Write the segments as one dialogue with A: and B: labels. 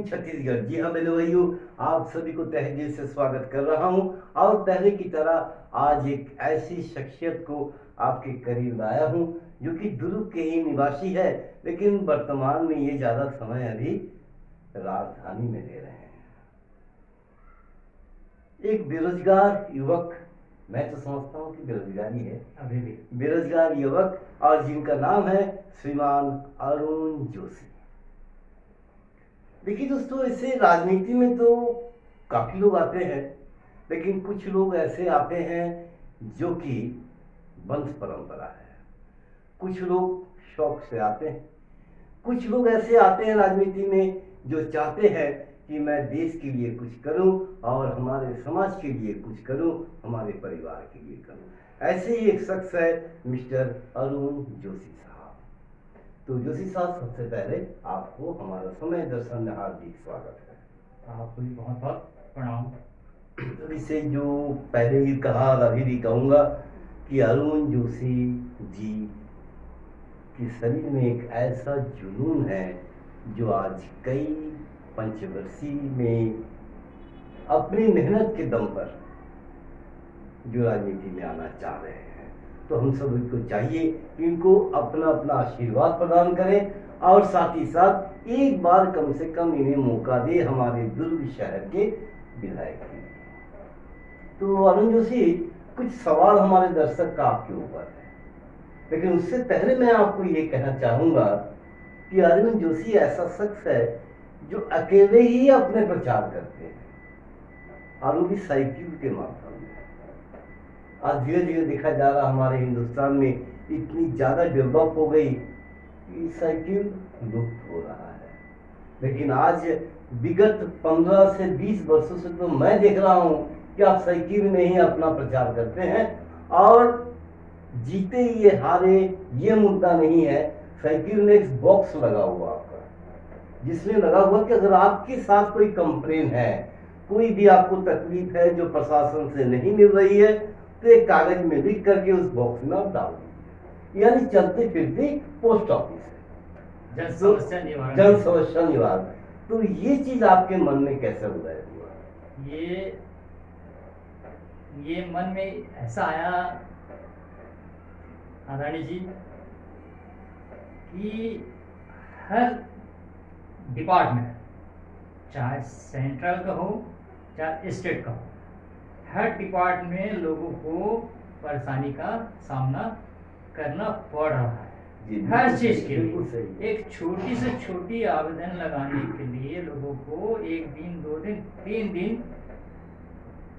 A: छत्तीसगढ़। जी हाँ मेरे भाइयों, आप सभी को तहे दिल से स्वागत कर रहा हूं। और पहले की तरह आज एक ऐसी शख्सियत को आपके करीब लाया हूं जो कि दुर्ग के ही निवासी है, लेकिन वर्तमान में ये ज़्यादा समय अभी राजधानी में दे रहे हैं। एक बेरोजगार युवक, मैं तो समझता हूँ कि बेरोजगारी है अभी भी, बेरोजगार युवक, और जिनका नाम है श्रीमान अरुण जोशी। देखिए दोस्तों, ऐसे राजनीति में तो काफी लोग आते हैं, लेकिन कुछ लोग ऐसे आते हैं जो कि वंश परंपरा है। कुछ लोग शौक से आते हैं, कुछ लोग ऐसे आते हैं राजनीति में जो चाहते हैं कि मैं देश के लिए कुछ करूं और हमारे समाज के लिए कुछ करूं, हमारे परिवार के लिए करूं। ऐसे ही एक शख्स है मिस्टर अरुण जोशी साहब। तो जोशी साहब, सबसे पहले आपको हमारा समय दर्शन में हार्दिक स्वागत है।
B: आपको भी बहुत बहुत प्रणाम।
A: इसे जो पहले ही कहा और अभी भी कहूँगा कि अरुण जोशी जी के शरीर में एक ऐसा जुनून है जो आज कई पंचवर्षीय में अपनी मेहनत के दम पर जो राजनीति में आना चाह रहे हैं। तो हम सभी को चाहिए कि इनको अपना अपना आशीर्वाद प्रदान करें और साथ ही साथ एक बार कम से कम इन्हें मौका दे हमारे दुर्ग शहर के विधायक के लिए। तो अरुण जोशी, कुछ सवाल हमारे दर्शक का आपके ऊपर है, लेकिन उससे पहले मैं आपको ये कहना चाहूंगा कि अरुण जोशी ऐसा शख्स है जो अकेले ही अपने प्रचार करते हैं, और वो भी साइकिल के माध्यम में। आज धीरे धीरे देखा जा रहा हमारे हिंदुस्तान में इतनी ज़्यादा डेवलप हो गई कि साइकिल लुप्त हो रहा है, लेकिन आज विगत 15 से 20 वर्षों से तो मैं देख रहा हूँ कि आप साइकिल में ही अपना प्रचार करते हैं। और जीते ये हारे ये मुद्दा नहीं है। साइकिल में एक बॉक्स लगा हुआ आपका, जिसमें लगा हुआ कि अगर आपके साथ कोई कंप्लेन है, कोई भी आपको तकलीफ है जो प्रशासन से नहीं मिल रही है, तो एक कागज में लिख करके उस बॉक्स में आप डाल दीजिए। यानी चलते फिरते पोस्ट ऑफिस है, जन समस्या निवारण। तो ये चीज आपके मन में कैसे उदय हुआ?
B: ये मन में ऐसा आया आदानी जी कि हर डिपार्टमेंट, चाहे सेंट्रल का हो चाहे स्टेट का हो, हर डिपार्टमेंट में लोगों को परेशानी का सामना करना पड़ रहा है। हर चीज के लिए एक छोटी से छोटी आवेदन लगाने के लिए लोगों को 1 दिन 2 दिन 3 दिन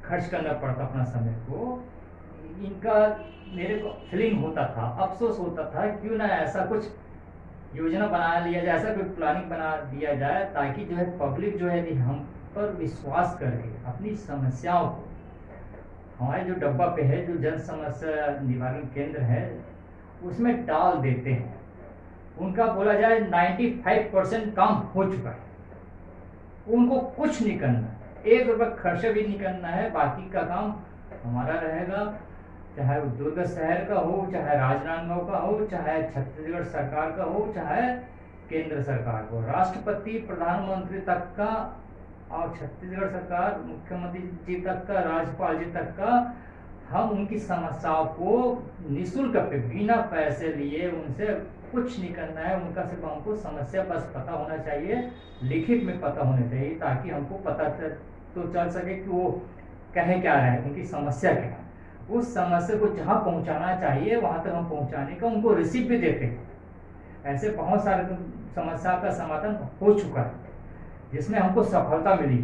B: खर्च करना पड़ता अपना समय को। इनका मेरे को फीलिंग होता था, अफसोस होता था, क्यों ना ऐसा कुछ योजना बना लिया जाए, ऐसा कोई प्लानिंग बना दिया जाए ताकि जो है पब्लिक जो है हम पर विश्वास करके अपनी समस्याओं को, हमारे जो डब्बा पे है जो जन समस्या निवारण केंद्र है उसमें डाल देते हैं। उनका बोला जाए 95% काम हो चुका है, उनको कुछ नहीं करना, 1 रुपये खर्च भी नहीं करना है, बाकी का काम हमारा रहेगा। चाहे वो दुर्ग शहर का हो, चाहे राजनांदगांव का हो, चाहे छत्तीसगढ़ सरकार का हो, चाहे केंद्र सरकार को, राष्ट्रपति प्रधानमंत्री तक का, और छत्तीसगढ़ सरकार मुख्यमंत्री जी तक का, राज्यपाल जी तक का, हम उनकी समस्याओं को निःशुल्क पे बिना पैसे लिए उनसे कुछ नहीं करना है। उनका सिर्फ हमको समस्या बस पता होना चाहिए, लिखित में पता होना चाहिए, ताकि हमको पता तो चल सके कि वो कहे क्या रहे, उनकी समस्या क्या है। उस समस्या को जहाँ पहुँचाना चाहिए वहाँ तक हम पहुँचाने का उनको रिसीव भी देते हैं। ऐसे बहुत सारे समस्या का समाधान हो चुका है जिसमें हमको सफलता मिली।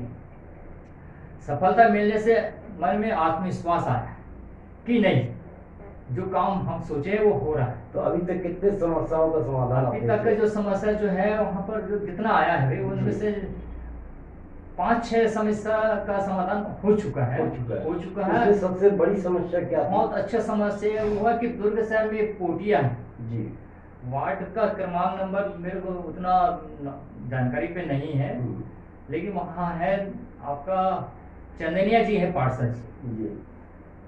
B: सफलता मिलने से मन में आत्मविश्वास आया कि नहीं, जो काम हम सोचे वो हो रहा है।
A: तो अभी तक कितने समस्याओं का समाधान?
B: अभी तक जो समस्या जो है वहाँ पर जो जितना आया है उनमें से 5-6 समस्या का समाधान हो चुका है।
A: सबसे बड़ी समस्या क्या थी?
B: बहुत अच्छा समस्या हुआ कि दुर्ग शहर में एक पोटिया है जी, वार्ड का क्रमांक नंबर मेरे को उतना जानकारी पे नहीं है, लेकिन वहाँ है आपका चंदनिया जी है पार्षद जी।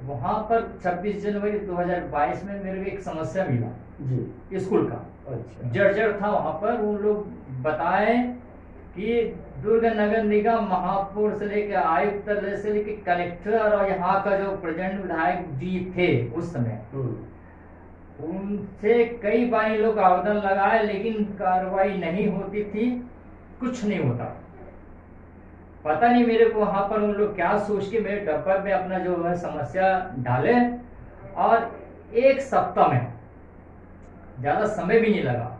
B: वहाँ पर 26 जनवरी 2022 में मेरे को एक समस्या मिला जी, स्कूल का। अच्छा। जर्जर था वहाँ पर, उन लोग बताए कि दुर्ग नगर निगम महापौर से लेकर आयुक्त से लेकर कलेक्टर और यहाँ का जो प्रेजेंट विधायक जी थे उस समय, उनसे कई बार ये लोग आवेदन लगाए लेकिन कार्रवाई नहीं होती थी, कुछ नहीं होता। पता नहीं मेरे को वहां पर उन लोग क्या सोच के मेरे डब्बा में अपना जो है समस्या डाले, और एक सप्ताह में, ज्यादा समय भी नहीं लगा,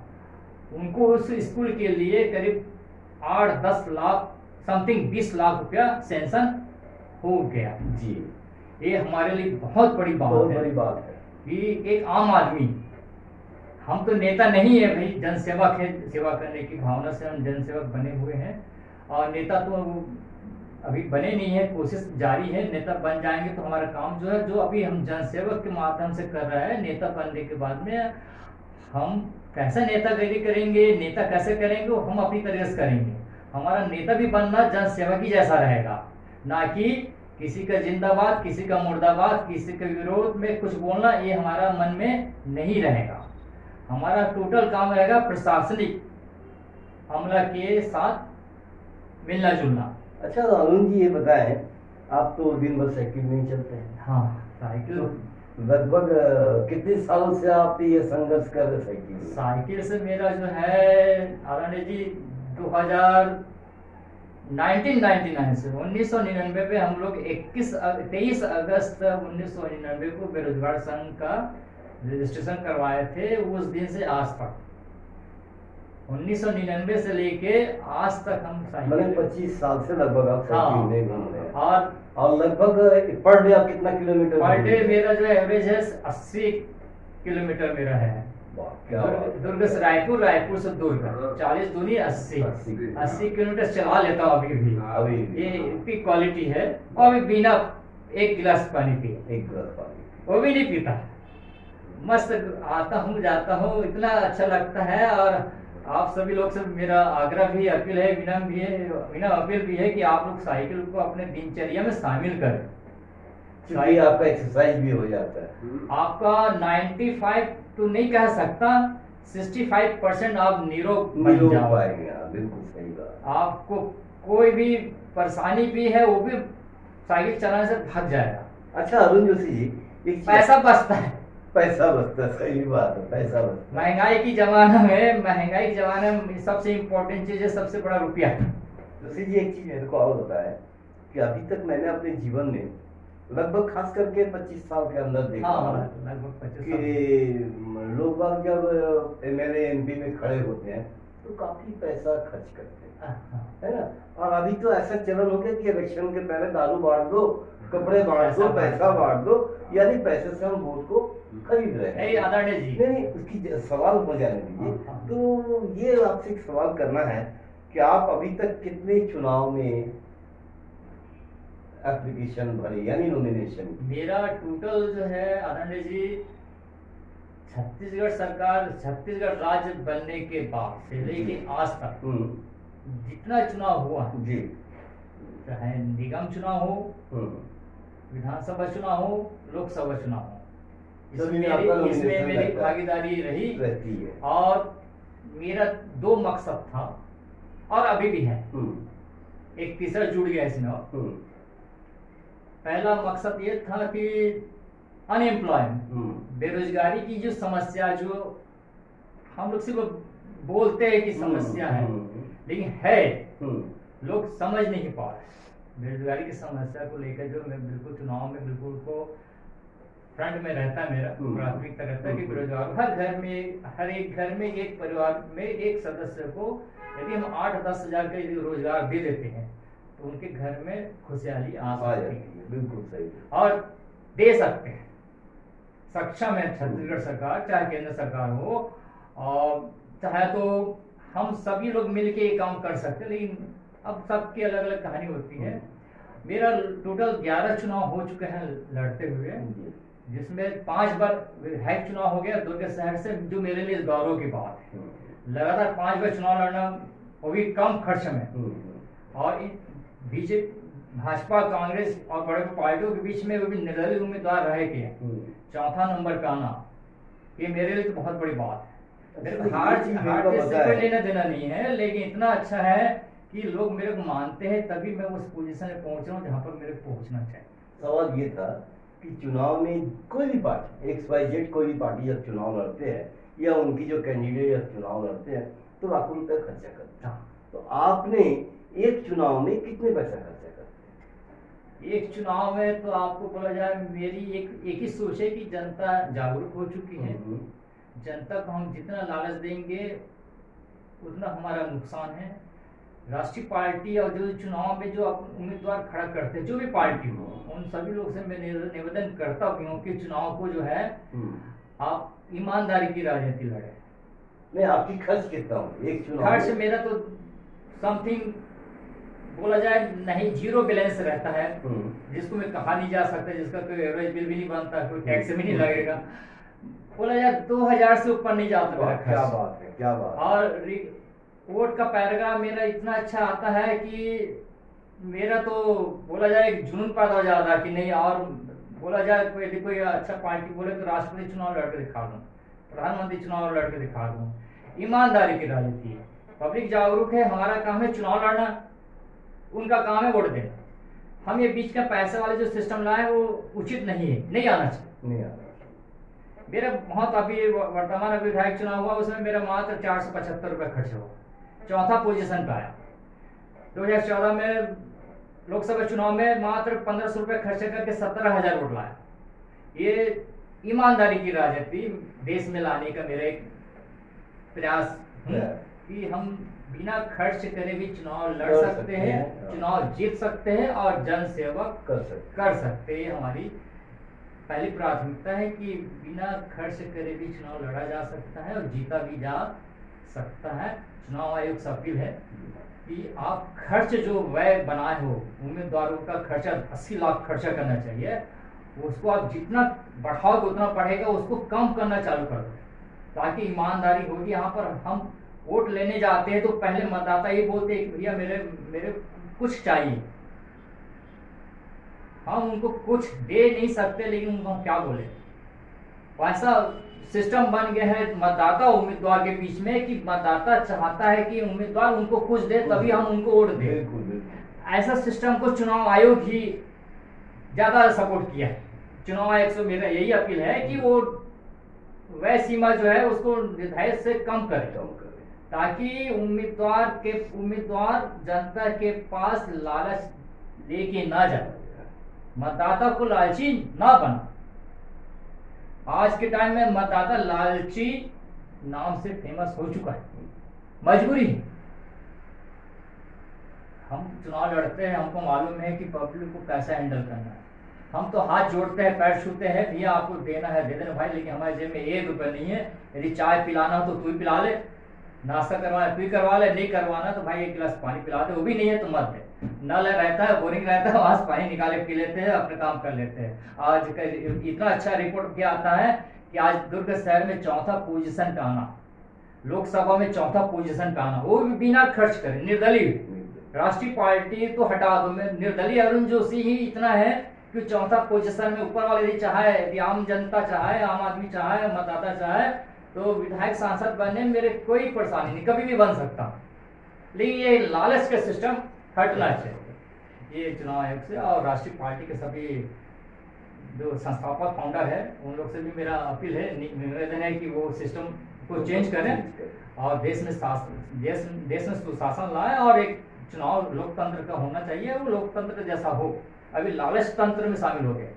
B: उनको उस स्कूल के लिए करीब 8-10 लाख समथिंग 20 लाख रुपया सैंक्शन हो गया
A: जी।
B: ये हमारे लिए बहुत बड़ी
A: बहुत
B: बात
A: बड़ी
B: है
A: बात है
B: कि एक आम आदमी, हम तो नेता नहीं है भाई, जनसेवक है, सेवा करने की भावना से हम जनसेवक बने हुए हैं, और नेता तो अभी बने नहीं है, कोशिश जारी है, नेता बन जाएंगे तो हमारा काम जो है, जो अभी हम जनसेवक के माध्यम से कर रहे हैं, नेता बनने के बाद में हम कैसे नेतागिरी करेंगे, नेता कैसे करेंगे वो हम अपनी तरीके से करेंगे। हमारा नेता भी बनना जनसेवक ही जैसा रहेगा, ना कि किसी का जिंदाबाद, किसी का मुर्दाबाद, किसी के विरोध में कुछ बोलना, ये हमारा मन में नहीं रहेगा। हमारा टोटल काम रहेगा प्रशासनिक अमला के साथ मिलना जुलना।
A: अच्छा अरुण जी ये बताएं, आप तो दिन भर साइकिल में ही चलते हैं।
B: हाँ, साइकिल
A: लगभग कितने सालों से आप ये संघर्ष कर रहे साइकिल में?
B: साइकिल से मेरा जो है आराने जी 1999 से 1999 पे हम लोग 23 अगस्त 1999 को बेरोजगार संघ का रजिस्ट्रेशन करवाए थे। उस दिन से आज तक 1999 से लेके आज तक हम
A: मतलब 25 साल से लगभग आप साइकिल में घूम रहे हैं। और लगभग पर डे आप कितना किलोमीटर?
B: पर डे मेरा जो एवरेज है 80 किलोमीटर मेरा है। दुर्ग से रायपुर, रायपुर से दुर्ग 40 दूनी 80 किलोमीटर चला लेता हूँ अभी भी। ये इतनी क्वालिटी है, और अभी बिना एक गिलास पानी पिए,
A: एक गिलास पानी
B: वो भी नहीं पीता। मस्त आता हूँ जाता हूँ, इतना अच्छा लगता है। और आप सभी लोग से मेरा आग्रह भी, अपील है, विनम्र अपील भी है कि आप लोग साइकिल को अपने दिनचर्या में शामिल करें।
A: क्योंकि आपका एक्सरसाइज भी हो जाता है।
B: आपका 95 तो नहीं कह सकता, 65% आप निरोग
A: पाएंगे। बिल्कुल सही बात।
B: आपको कोई भी परेशानी भी है वो भी साइकिल चलाने से भाग जाएगा।
A: अच्छा अरुण जोशी जी,
B: पैसा बचता है,
A: पैसा बचता है, सही बात है, पैसा बचता है।
B: महंगाई के जमाने में सबसे इम्पोर्टेंट चीज है, सबसे बड़ा रुपया।
A: जोशी जी एक चीज मेरे को और बताया कि अभी तक मैंने अपने जीवन में लगभग खास करके 25 साल के अंदर देखा
B: लगभग 25
A: कि लोग बाग जब एमएलए एमपी में खड़े होते हैं तो काफी पैसा खर्च करते हैं, है ना। और अभी तो ऐसा चलन हो गया कि इलेक्शन के पहले दारू बांट दो, कपड़े बांट दो, पैसा बांट दो, यानी पैसे से हम वोट को खरीद रहे हैं।
B: आदरणीय जी,
A: नहीं उसकी सवाल हो जाने दीजिए। तो ये आपसे एक सवाल करना है कि आप अभी तक कितने चुनाव में एप्लीकेशन भरी यानी नॉमिनेशन?
B: मेरा टोटल जो है आदरणीय जी, छत्तीसगढ़ राज्य बनने के बाद से लेके आज तक जितना चुनाव हुआ
A: जी,
B: चाहे निगम चुनाव हो, विधानसभा चुनाव हो, लोकसभा चुनाव हो, इसमें मेरी भागीदारी रहती है। और मेरा 2 मकसद था और अभी भी है, एक तीसरा जुड़ गया इसमें। पहला मकसद ये था कि अनएम्प्लॉयमेंट, बेरोजगारी की जो समस्या, जो हम लोग सिर्फ बोलते हैं कि समस्या है लेकिन है, लोग समझ नहीं पा रहे। बेरोजगारी की समस्या को लेकर जो मैं बिल्कुल चुनाव में बिल्कुल को फ्रंट में रहता है, मेरा प्राथमिकता रहता है कि बेरोजगार हर एक घर में एक परिवार में एक सदस्य को यदि हम 8-10 हजार का रोजगार दे देते हैं तो उनके घर में खुशहाली आ सकती है।
A: बिल्कुल सही।
B: और दे सकते हैं, सक्षम है छत्तीसगढ़ सरकार, चाहे केंद्र सरकार हो, और चाहे तो हम सभी लोग मिलके ये काम कर सकते हैं। लेकिन अब सबकी अलग अलग कहानी होती है। मेरा टोटल 11 चुनाव हो चुके हैं लड़ते हुए, जिसमें 5 बार विधायक चुनाव हो गया दुर्ग शहर से, जो मेरे लिए गौरव की बात है। लगातार 5 बार चुनाव लड़ना, वो भी कम खर्च में, और बीजेपी, भाजपा, कांग्रेस और बड़े पार्टियों के बीच में वो भी निर्दलीय उम्मीदवार रहे के 4था नंबर का आना, ये मेरे लिए तो बहुत बड़ी बात है। मेरे को हार जीत से कोई लेना देना नहीं है, लेकिन इतना अच्छा है कि लोग मेरे को मानते हैं, तभी मैं उस पोजीशन में पहुंच रहा हूँ जहाँ पर मेरे को पहुंचना चाहिए।
A: सवाल ये था कि चुनाव में कोई भी पार्टी XYZ कोई भी पार्टी जब चुनाव लड़ते हैं या उनकी जो कैंडिडेट जब चुनाव लड़ते हैं तो लाखों रुपये खर्चा करते हैं। तो आपने एक चुनाव में कितने पैसा खर्चा करते हैं?
B: एक चुनाव में तो आपको बोला जाए, मेरी एक ही सोच है कि जनता जागरूक हो चुकी है। जनता को हम जितना लालच देंगे उतना हमारा नुकसान है। राष्ट्रीय पार्टी और जो चुनाव में जो उम्मीदवार खड़ा करते हैं, जो भी पार्टी हो, उन सभी लोग से मैं निवेदन करता हूँ कि चुनाव को जो है आप ईमानदारी की राजनीति लड़े।
A: नहीं, आपकी खर्च कितना हो एक चुनाव?
B: खर्च मेरा तो समथिंग बोला जाए नहीं, जीरो बैलेंस रहता है, जिसको मैं कहा नहीं जा सकता, जिसका कोई एवरेज बिल भी नहीं बनता, कोई टैक्स भी नहीं लगेगा। बोला जाए 2000 से ऊपर नहीं जाता मेरा खर्च।
A: क्या बात है, क्या बात।
B: और वोट का पैराग्राफ मेरा इतना अच्छा आता है कि मेरा तो बोला जाए एक जुनून पैदा हो जाता है कि नहीं, और बोला जाए कोई अच्छा पार्टी बोले तो राष्ट्रपति चुनाव लड़के दिखा दूं, प्रधानमंत्री चुनाव लड़के दिखा दूं। ईमानदारी की राजनीति है, पब्लिक जागरूक है, हमारा काम है चुनाव लड़ना, उनका काम है वोट देना। हम ये बीच का पैसे वाले जो सिस्टम लाए वो उचित नहीं है, नहीं आना चाहिए,
A: नहीं आना।
B: मेरा बहुत अभी वर्तमान विधायक चुनाव हुआ, उसमें मेरा मात्र 475 रुपये खर्च हुआ, चौथा पोजीशन पे आया। 2014 में लोकसभा चुनाव में मात्र 1500 रुपये खर्च करके 17,000 वोट लाया। ये ईमानदारी की राजनीति देश में लाने का मेरा एक प्रयास है कि हम बिना खर्च करे भी चुनाव लड़ सकते हैं, चुनाव जीत सकते हैं और जन सेवा कर सकते हैं। हमारी पहली प्राथमिकता है कि बिना खर्च करे भी चुनाव लड़ा जा सकता है और जीता भी जा सकता है। चुनाव आयोग से अपील है कि आप खर्च जो व्यय बनाए हो, उम्मीदवारों का खर्चा 80 लाख खर्चा करना चाहिए, उसको आप जितना बढ़ाओगे उतना बढ़ेगा, उसको कम करना चालू कर दो ताकि ईमानदारी होगी। यहाँ पर हम वोट लेने जाते हैं तो पहले मतदाता ये बोलते हैं कि भैया मेरे कुछ चाहिए, हम उनको कुछ दे नहीं सकते, लेकिन उनको हम क्या बोले। वैसा सिस्टम बन गया है मतदाता उम्मीदवार के बीच में कि मतदाता चाहता है कि उम्मीदवार उनको कुछ दे तभी हम उनको वोट दें। ऐसा सिस्टम को चुनाव आयोग ही ज्यादा सपोर्ट किया है। चुनाव आयोग से मेरा यही अपील है कि वो वह सीमा जो है उसको निर्धारित से कम करे ताकि उम्मीदवार जनता के पास लालच लेके ना जाए, मतदाता को लालची ना बना। आज के टाइम में मतदाता लालची नाम से फेमस हो चुका है, मजबूरी है। हम चुनाव लड़ते हैं, हमको मालूम है कि पब्लिक को कैसा हैंडल करना है। हम तो हाथ जोड़ते हैं, पैर छूते हैं, भैया आपको देना है दे देना भाई, लेकिन हमारे जेब में 1 रुपया नहीं है। यदि चाय पिलाना हो तो तू ही पिला ले, नाश्ता करवाना तू ही करवा ले, नहीं करवाना तो भाई 1 गिलास पानी पिला दे, वो भी नहीं है तो मत दे। नल रहता है, बोरिंग रहता है, वहां से पानी निकाले पी लेते हैं, अपने काम कर लेते हैं। आज इतना अच्छा रिपोर्ट क्या आता है कि आज दुर्ग शहर में 4था पोजीशन पे आना, लोकसभा में 4था पोजीशन पे आना, वो भी बिना खर्च करे, निर्दलीय। राष्ट्रीय पार्टी तो हटा दो, निर्दलीय अरुण जोशी ही इतना है कि 4था पोजीशन में, ऊपर वाले यदि चाहे, यदि आम जनता चाहे, आम आदमी चाहे, मतदाता चाहे तो विधायक सांसद बनने मेरे कोई परेशानी नहीं, कभी भी बन सकता। लेकिन ये लालच का सिस्टम हटना चाहिए ये चुनाव आयोग से। और राष्ट्रीय पार्टी के सभी जो संस्थापक फाउंडर है उन लोग से भी मेरा अपील है, निवेदन है कि वो सिस्टम को चेंज करें और देश में सुशासन लाए और एक चुनाव लोकतंत्र का होना चाहिए, वो लोकतंत्र जैसा हो। अभी लालच तंत्र में शामिल हो गए।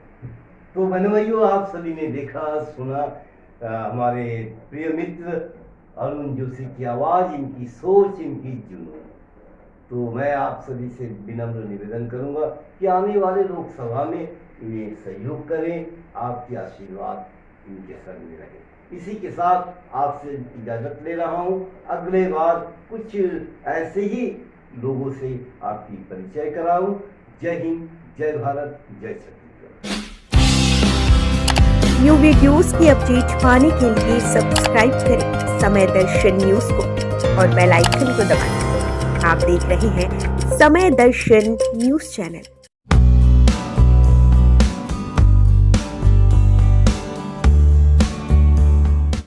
A: तो बहनों भाइयों, आप सभी ने देखा सुना हमारे प्रिय मित्र अरुण जोशी की आवाज, इनकी सोच, इनकी जुनून। तो मैं आप सभी से विनम्र निवेदन करूंगा कि आने वाले लोकसभा में इन्हें सहयोग करें, आपके आशीर्वाद इनके संग में रहे। इसी के साथ आपसे इजाजत ले रहा हूं। अगले बार कुछ ऐसे ही लोगों से आपकी परिचय कराऊं। जय हिंद, जय भारत, जय छत्तीसगढ़।
C: न्यू वीडियोस की अपडेट पाने के लिए सब्सक्राइब करें समय दर्शन न्यूज को और बेल आइकन को दबाएं। आप देख रहे हैं समय दर्शन न्यूज चैनल।